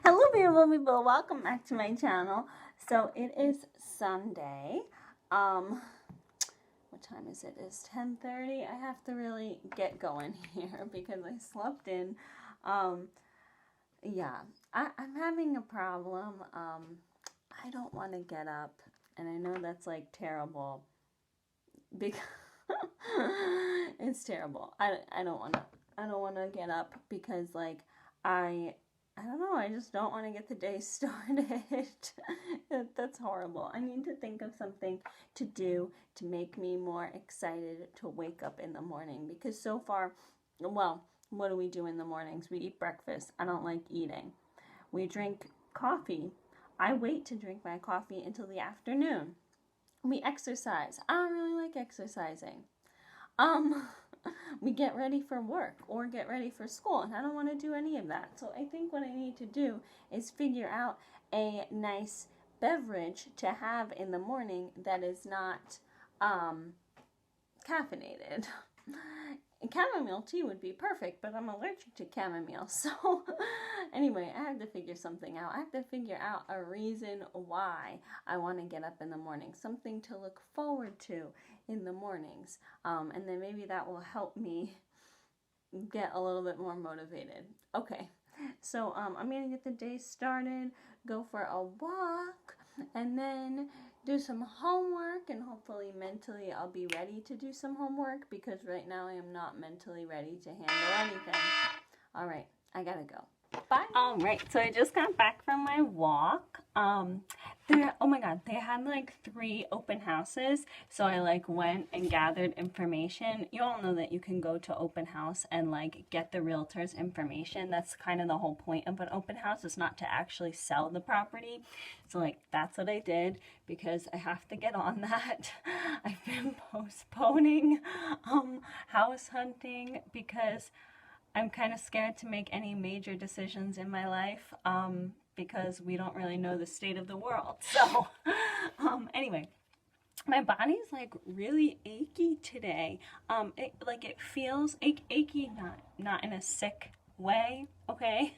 Hello beautiful people, welcome back to my channel. So it is Sunday. What time is it? It's 10:30. I have to really get going here because I slept in. Yeah, I'm having a problem. I don't want to get up, and I know that's like terrible because it's terrible. I don't want to get up because like I don't know, I just don't want to get the day started. That's horrible. I need to think of something to do to make me more excited to wake up in the morning because so far, well, what do we do in the mornings? We eat breakfast. I don't like eating. We drink coffee. I wait to drink my coffee until the afternoon. We exercise. I don't really like exercising. Um, we get ready for work or get ready for school, and I don't want to do any of that. So I think what I need to do is figure out a nice beverage to have in the morning that is not caffeinated. Chamomile tea would be perfect, but I'm allergic to chamomile. So anyway, I have to figure something out. I have to figure out a reason why I want to get up in the morning, something to look forward to in the mornings. And then maybe that will help me get a little bit more motivated. Okay, so I'm going to get the day started, go for a walk, and then do some homework, and hopefully mentally I'll be ready to do some homework because right now I am not mentally ready to handle anything. All right, I gotta go. Bye. All right, so I just got back from my walk. Oh my God, they had like 3 open houses. So I like went and gathered information. You all know that you can go to open house and like get the realtor's information. That's kind of the whole point of an open house, is not to actually sell the property. So like that's what I did because I have to get on that. I've been postponing house hunting because I'm kind of scared to make any major decisions in my life because we don't really know the state of the world. So anyway, my body's like really achy today. It feels achy, not in a sick way, okay?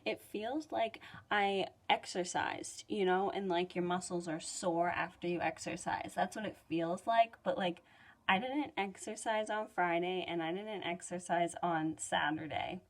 It feels like I exercised, and like your muscles are sore after you exercise. That's what it feels like, but like I didn't exercise on Friday and I didn't exercise on Saturday.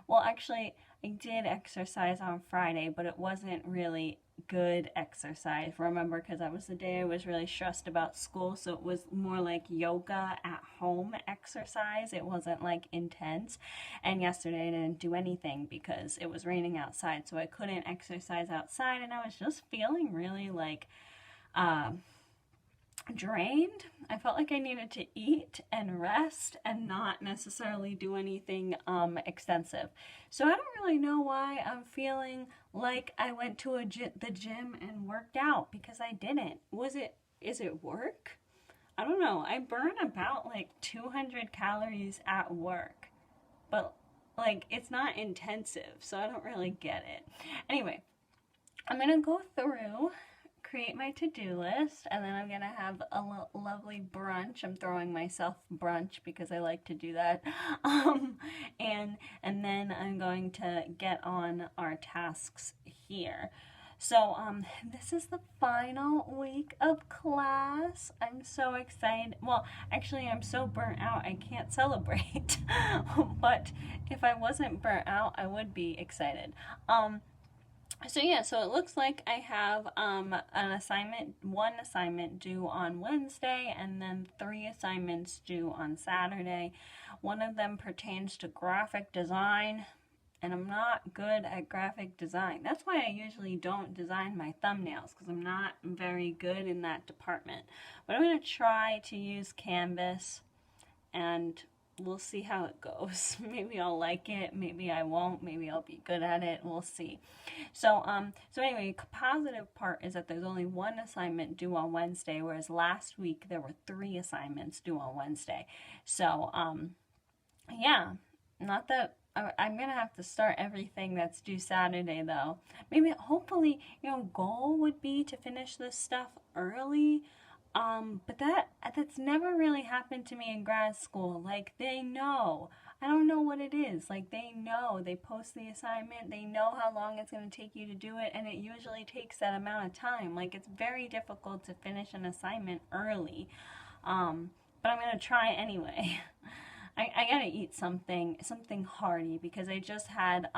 Well, actually, I did exercise on Friday, but it wasn't really good exercise. Remember, because that was the day I was really stressed about school, so it was more like yoga at home exercise. It wasn't like intense. And yesterday I didn't do anything because it was raining outside, so I couldn't exercise outside, and I was just feeling really like drained. I felt like I needed to eat and rest and not necessarily do anything extensive. So I don't really know why I'm feeling like I went to the gym and worked out, because I didn't. Is it work? I don't know. I burn about like 200 calories at work, but like it's not intensive, so I don't really get it. Anyway, I'm gonna go through, create my to-do list, and then I'm gonna have a lovely brunch. I'm throwing myself brunch because I like to do that. And then I'm going to get on our tasks here. So this is the final week of class. I'm so excited. Well, actually I'm so burnt out I can't celebrate. But if I wasn't burnt out, I would be excited. So yeah, so it looks like I have one assignment due on Wednesday, and then 3 assignments due on Saturday. One of them pertains to graphic design, and I'm not good at graphic design. That's why I usually don't design my thumbnails, because I'm not very good in that department. But I'm going to try to use Canvas, and we'll see how it goes. Maybe I'll like it, maybe I won't, maybe I'll be good at it, we'll see. So anyway, the positive part is that there's only 1 assignment due on Wednesday, whereas last week there were 3 assignments due on Wednesday. So yeah, not that I'm gonna have to start everything that's due Saturday though. Maybe, hopefully, goal would be to finish this stuff early. But that's never really happened to me in grad school. Like, they know I don't know what it is. Like, they know, they post the assignment, they know how long it's going to take you to do it, and it usually takes that amount of time. Like, it's very difficult to finish an assignment early. But I'm going to try anyway. I got to eat something hearty, because I just had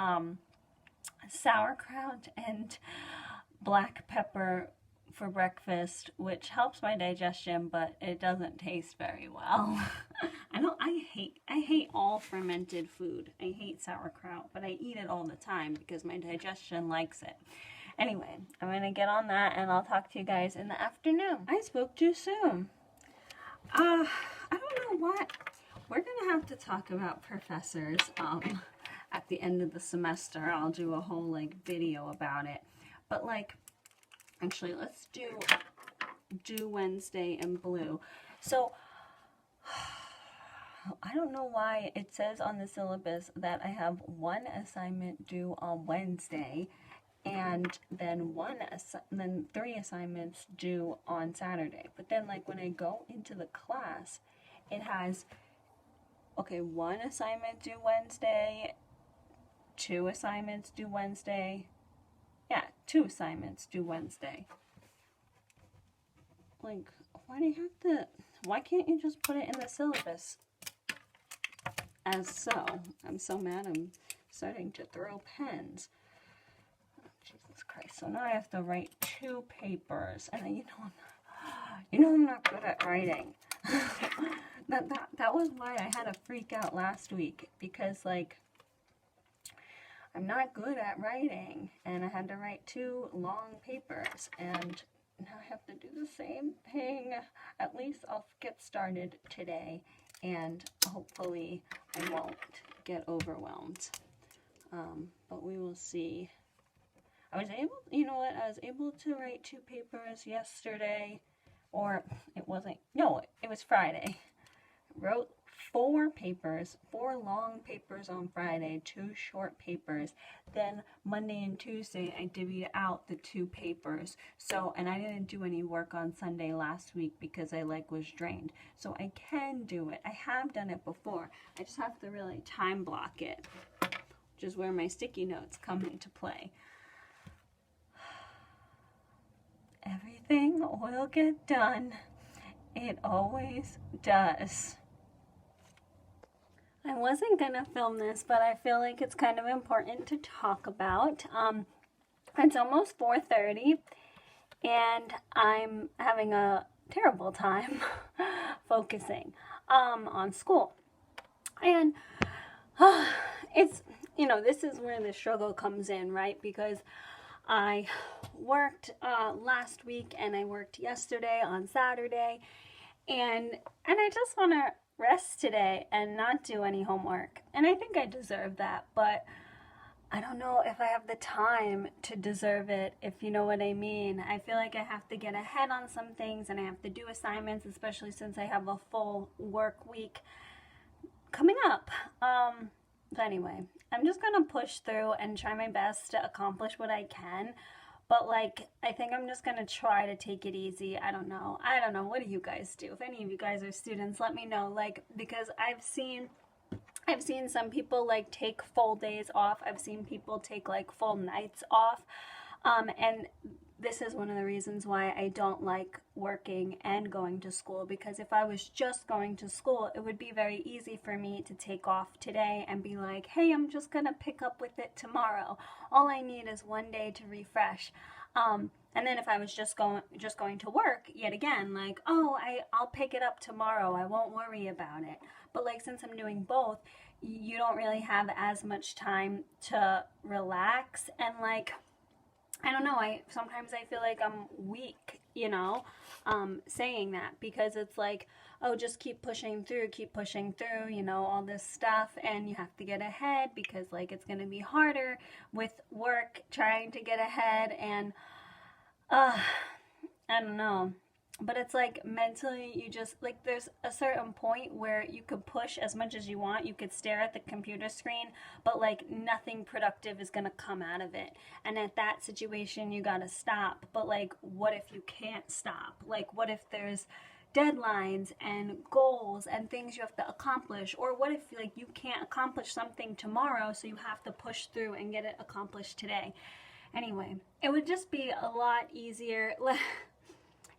sauerkraut and black pepper for breakfast, which helps my digestion, but it doesn't taste very well. I hate all fermented food. I hate sauerkraut, but I eat it all the time because my digestion likes it. Anyway, I'm gonna get on that, and I'll talk to you guys in the afternoon. I spoke too soon. I don't know what. We're gonna have to talk about professors at the end of the semester. I'll do a whole video about it. But actually, let's do Wednesday in blue. So I don't know why it says on the syllabus that I have one assignment due on Wednesday, and then then 3 assignments due on Saturday. But then when I go into the class, it has, okay, 1 assignment due Wednesday, 2 assignments due Wednesday. Yeah, 2 assignments due Wednesday. Why can't you just put it in the syllabus as so? I'm so mad I'm starting to throw pens. Oh, Jesus Christ. So now I have to write 2 papers, and then I'm not good at writing. that was why I had to freak out last week, because I'm not good at writing, and I had to write 2 long papers, and now I have to do the same thing. At least I'll get started today, and hopefully I won't get overwhelmed. But we will see. I was able to write 2 papers yesterday, or it was Friday. I wrote 4 papers, 4 long papers on Friday, 2 short papers. Then Monday and Tuesday, I divvied out the 2 papers. So, and I didn't do any work on Sunday last week because I was drained. So I can do it. I have done it before. I just have to really time block it, which is where my sticky notes come into play. Everything will get done. It always does. I wasn't going to film this, but I feel like it's kind of important to talk about. It's almost 4:30, and I'm having a terrible time focusing on school. And it's, this is where the struggle comes in, right? Because I worked last week, and I worked yesterday on Saturday, and I just want to rest today and not do any homework. And I think I deserve that, but I don't know if I have the time to deserve it, if you know what I mean. I feel like I have to get ahead on some things, and I have to do assignments, especially since I have a full work week coming up. So anyway, I'm just gonna push through and try my best to accomplish what I can. But I think I'm just gonna try to take it easy. I don't know. What do you guys do? If any of you guys are students, let me know. Because I've seen some people take full days off. I've seen people take full nights off. And this is one of the reasons why I don't like working and going to school, because if I was just going to school, it would be very easy for me to take off today and be like, hey, I'm just gonna pick up with it tomorrow. All I need is 1 day to refresh. And then if I was just going to work, yet again, I'll pick it up tomorrow. I won't worry about it. But since I'm doing both, you don't really have as much time to relax, and I don't know, sometimes I feel like I'm weak, saying that, because it's oh, just keep pushing through, all this stuff, and you have to get ahead, because it's going to be harder with work, trying to get ahead, and I don't know. But it's mentally, you just, there's a certain point where you could push as much as you want. You could stare at the computer screen, but nothing productive is going to come out of it. And at that situation, you got to stop. But what if you can't stop? What if there's, deadlines and goals and things you have to accomplish? Or what if like you can't accomplish something tomorrow, so you have to push through and get it accomplished today? Anyway, it would just be a lot easier.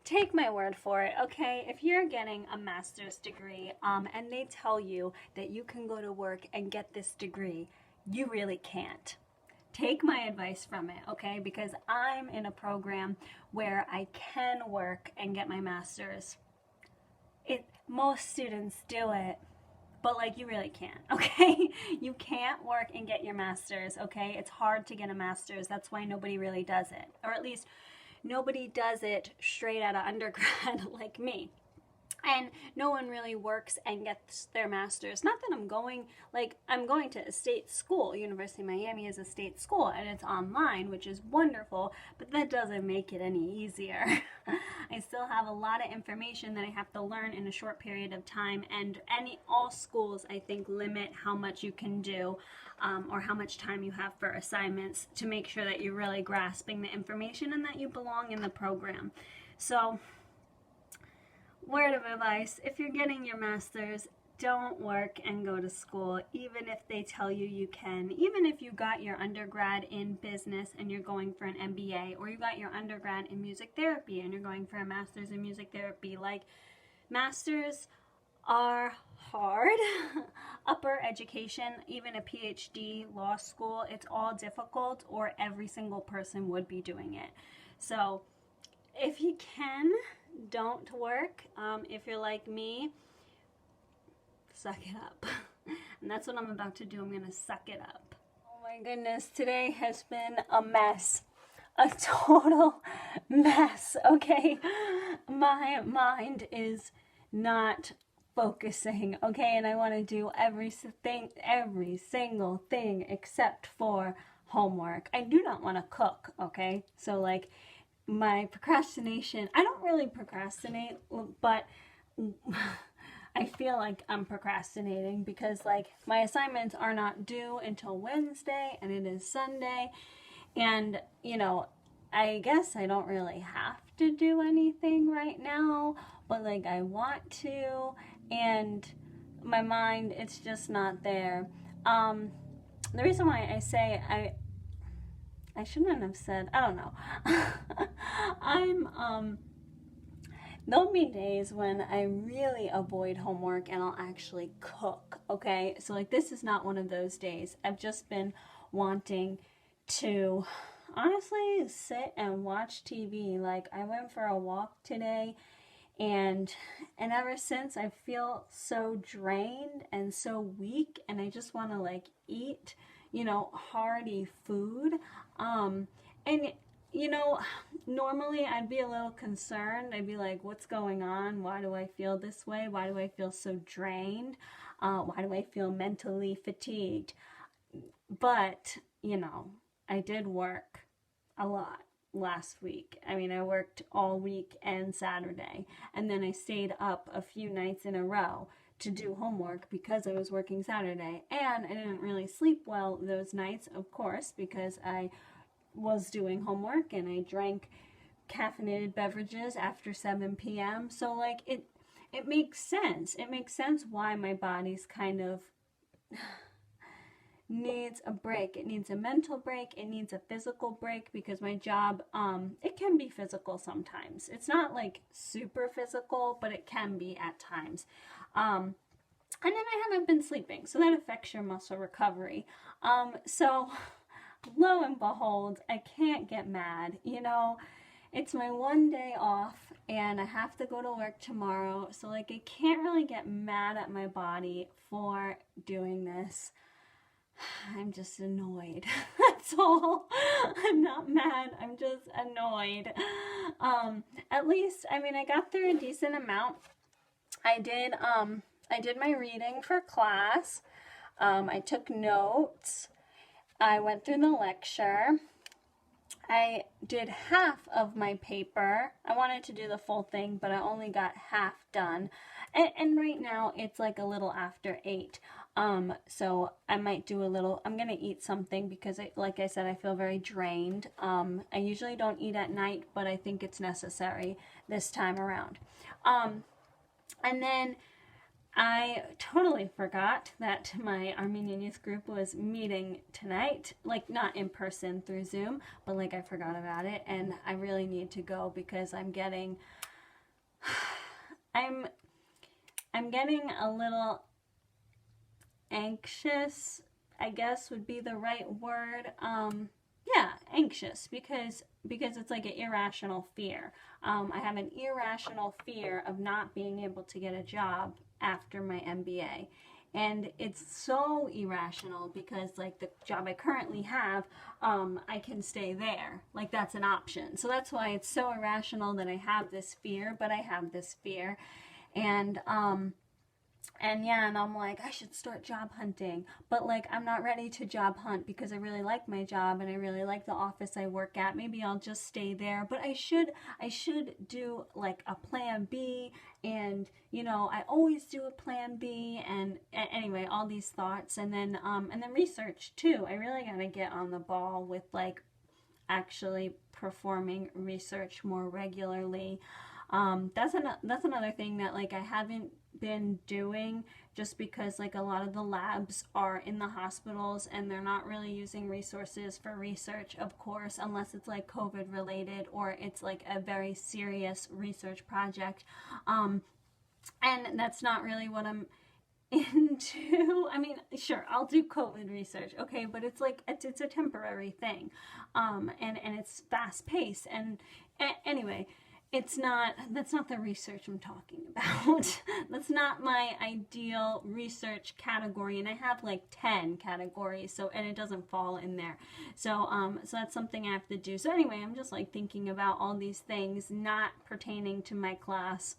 Take my word for it, okay? If you're getting a master's degree and they tell you that you can go to work and get this degree, you really can't. Take my advice from it, okay? Because I'm in a program where I can work and get my master's. Most students do it, but like you really can't, okay? You can't work and get your master's, okay? It's hard to get a master's. That's why nobody really does it. Or at least nobody does it straight out of undergrad like me. And no one really works and gets their master's. Not that I'm going to a state school. University of Miami is a state school and it's online, which is wonderful, but that doesn't make it any easier. I still have a lot of information that I have to learn in a short period of time, and all schools, I think, limit how much you can do or how much time you have for assignments to make sure that you're really grasping the information and that you belong in the program. So, word of advice, if you're getting your master's, don't work and go to school, even if they tell you you can. Even if you got your undergrad in business and you're going for an MBA, or you got your undergrad in music therapy and you're going for a master's in music therapy. Like, masters are hard. Upper education, even a PhD, law school, it's all difficult, or every single person would be doing it. So if you can, don't work. If you're like me, suck it up. And that's what I'm about to do. I'm going to suck it up. Oh my goodness, today has been a mess. A total mess, okay? My mind is not focusing, okay? And I want to do every single thing except for homework. I do not want to cook, okay? So like, my procrastination, I don't really procrastinate, but I feel like I'm procrastinating because like my assignments are not due until Wednesday and it is Sunday, and you know, I guess I don't really have to do anything right now, but like I want to, and my mind, it's just not there. The reason why I say I shouldn't have said, I don't know. There'll be days when I really avoid homework and I'll actually cook, okay? So like this is not one of those days. I've just been wanting to honestly sit and watch TV. Like I went for a walk today, and ever since I feel so drained and so weak, and I just want to like eat, you know, hearty food. And you know, normally I'd be a little concerned. I'd be like, what's going on? Why do I feel this way? Why do I feel so drained? Why do I feel mentally fatigued? But, you know, I did work a lot last week. I mean, I worked all week and Saturday, and then I stayed up a few nights in a row to do homework because I was working Saturday, and I didn't really sleep well those nights, of course, because I was doing homework and I drank caffeinated beverages after 7 p.m. So like it makes sense. It makes sense why my body's kind of needs a break. It needs a mental break. It needs a physical break because my job, it can be physical sometimes. It's not like super physical, but it can be at times. And then I haven't been sleeping, so that affects your muscle recovery. So lo and behold, I can't get mad. You know, it's my one day off and I have to go to work tomorrow. So like I can't really get mad at my body for doing this. I'm just annoyed. That's all. I'm not mad. I'm just annoyed. At least, I mean, I got through a decent amount. I did my reading for class. I took notes. I went through the lecture. I did half of my paper. I wanted to do the full thing, but I only got half done. And right now it's like a little after 8. So I might do a little, I'm going to eat something because like I said, I feel very drained. I usually don't eat at night, but I think it's necessary this time around. And then I totally forgot that my Armenian youth group was meeting tonight, like not in person through Zoom, but like I forgot about it, and I really need to go because I'm getting a little anxious, I guess would be the right word. Yeah, anxious because it's like an irrational fear. I have an irrational fear of not being able to get a job after my MBA. And it's so irrational because like the job I currently have, I can stay there. Like that's an option. So that's why it's so irrational that I have this fear, but I have this fear. And yeah, and I'm like, I should start job hunting. But like, I'm not ready to job hunt because I really like my job and I really like the office I work at. Maybe I'll just stay there. But I should do like a plan B. And, you know, I always do a plan B. And anyway, all these thoughts. And then research too. I really got to get on the ball with like actually performing research more regularly. That's another thing that like I haven't been doing just because like a lot of the labs are in the hospitals and they're not really using resources for research, of course, unless it's like COVID related or it's like a very serious research project. And that's not really what I'm into. I mean, sure, I'll do COVID research, okay, but it's like it's a temporary thing, and it's fast paced, and anyway, that's not the research I'm talking about. That's not my ideal research category, and I have like 10 categories, so and it doesn't fall in there. So that's something I have to do. So anyway, I'm just like thinking about all these things not pertaining to my class.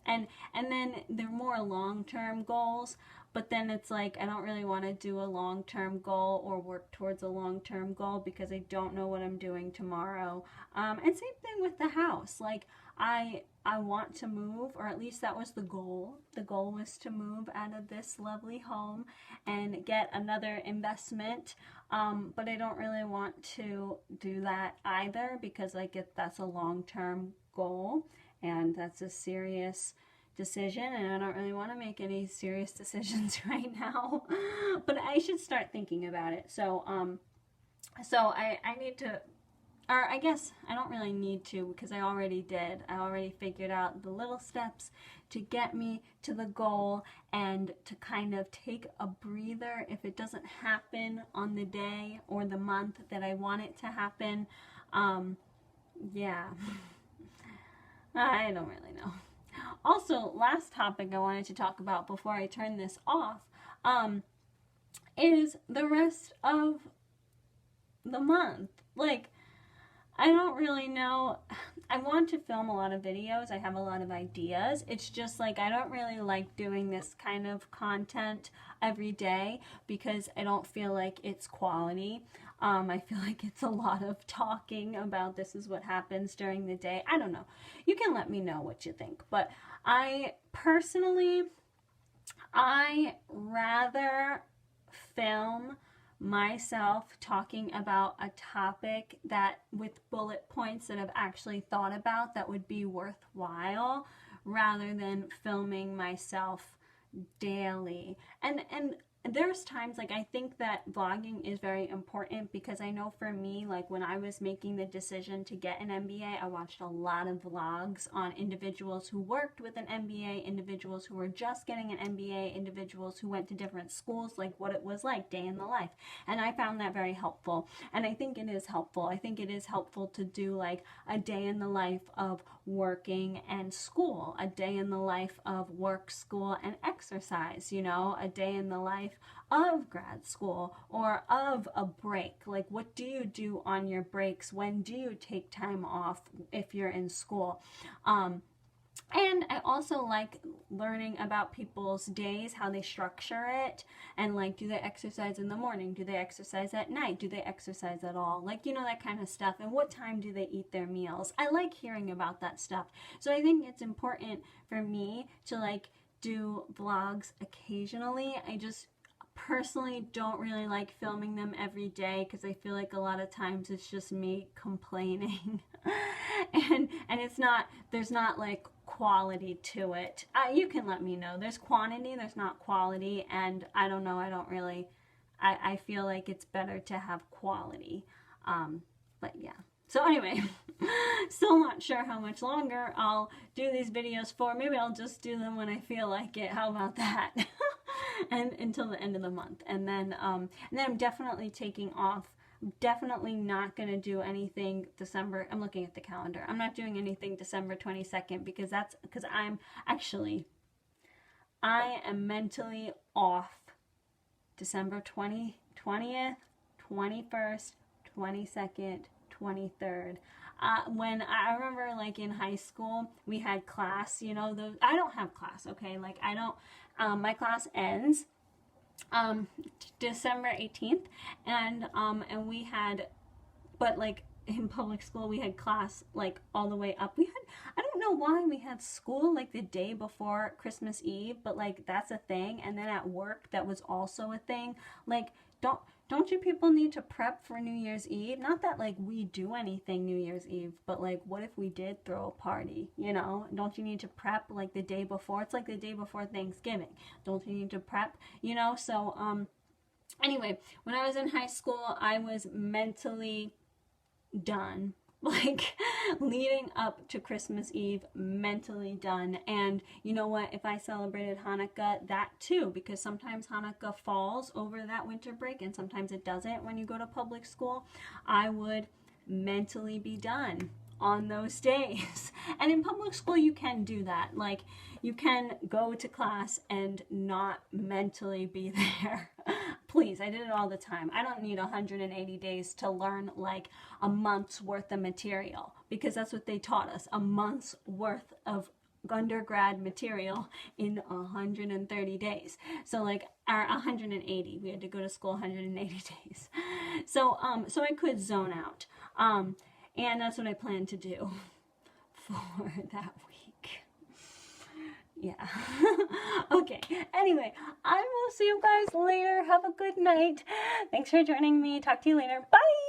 And then they're more long-term goals, but then it's like I don't really want to do a long-term goal or work towards a long-term goal because I don't know what I'm doing tomorrow. And same thing with the house. Like I want to move, or at least that was the goal. The goal was to move out of this lovely home and get another investment. But I don't really want to do that either because that's a long-term goal. And that's a serious decision, and I don't really want to make any serious decisions right now. But I should start thinking about it. So I need to, or I guess I don't really need to because I already did. I already figured out the little steps to get me to the goal and to kind of take a breather if it doesn't happen on the day or the month that I want it to happen. Yeah. I don't really know. Also, last topic I wanted to talk about before I turn this off is the rest of the month. Like, I don't really know. I want to film a lot of videos. I have a lot of ideas. It's just like I don't really like doing this kind of content every day because I don't feel like it's quality. I feel like it's a lot of talking about this is what happens during the day. I don't know. You can let me know what you think. But I personally, I rather film myself talking about a topic that with bullet points that I've actually thought about that would be worthwhile rather than filming myself daily. And there's times like I think that vlogging is very important because I know for me, like when I was making the decision to get an MBA, I watched a lot of vlogs on individuals who worked with an MBA, individuals who were just getting an MBA, individuals who went to different schools, like what it was like day in the life. And I found that very helpful. And I think it is helpful. I think it is helpful to do like a day in the life of working and school, a day in the life of work, school, and exercise, you know, a day in the life of grad school or of a break. Like, what do you do on your breaks? When do you take time off if you're in school? And I also like learning about people's days, how they structure it, and like, do they exercise in the morning? Do they exercise at night? Do they exercise at all? Like, you know, that kind of stuff. And what time do they eat their meals? I like hearing about that stuff. So I think it's important for me to like do vlogs occasionally. personally don't really like filming them every day because I feel like a lot of times it's just me complaining and there's not like quality to it. You can let me know. There's quantity, there's not quality, and I don't know, I feel like it's better to have quality. But yeah. So anyway, still not sure how much longer I'll do these videos for. Maybe I'll just do them when I feel like it. How about that? And until the end of the month. And then I'm definitely taking off. Definitely not going to do anything December. I'm looking at the calendar. I'm not doing anything December 22nd because I am mentally off December 20th, 21st, 22nd, 23rd. When I remember, like in high school, we had class, you know, I don't have class, okay? Like I don't, my class ends December 18th, and we had, but like in public school we had class like all the way up. I don't know why we had school like the day before Christmas Eve, but like that's a thing. And then at work that was also a thing. Like don't you people need to prep for New Year's Eve? Not that like we do anything New Year's Eve, but like what if we did throw a party, you know? Don't you need to prep like the day before? It's like the day before Thanksgiving. Don't you need to prep, you know? So anyway, when I was in high school, I was mentally done. Like leading up to Christmas Eve, mentally done. And you know what? If I celebrated Hanukkah, that too, because sometimes Hanukkah falls over that winter break and sometimes it doesn't when you go to public school, I would mentally be done on those days. And in public school, you can do that. Like you can go to class and not mentally be there. Please, I did it all the time. I don't need 180 days to learn like a month's worth of material because that's what they taught us, a month's worth of undergrad material in 130 days. So like our 180, we had to go to school 180 days. So I could zone out. And that's what I plan to do for that week. Yeah. Okay. Anyway, I will see you guys later. Have a good night. Thanks for joining me. Talk to you later. Bye.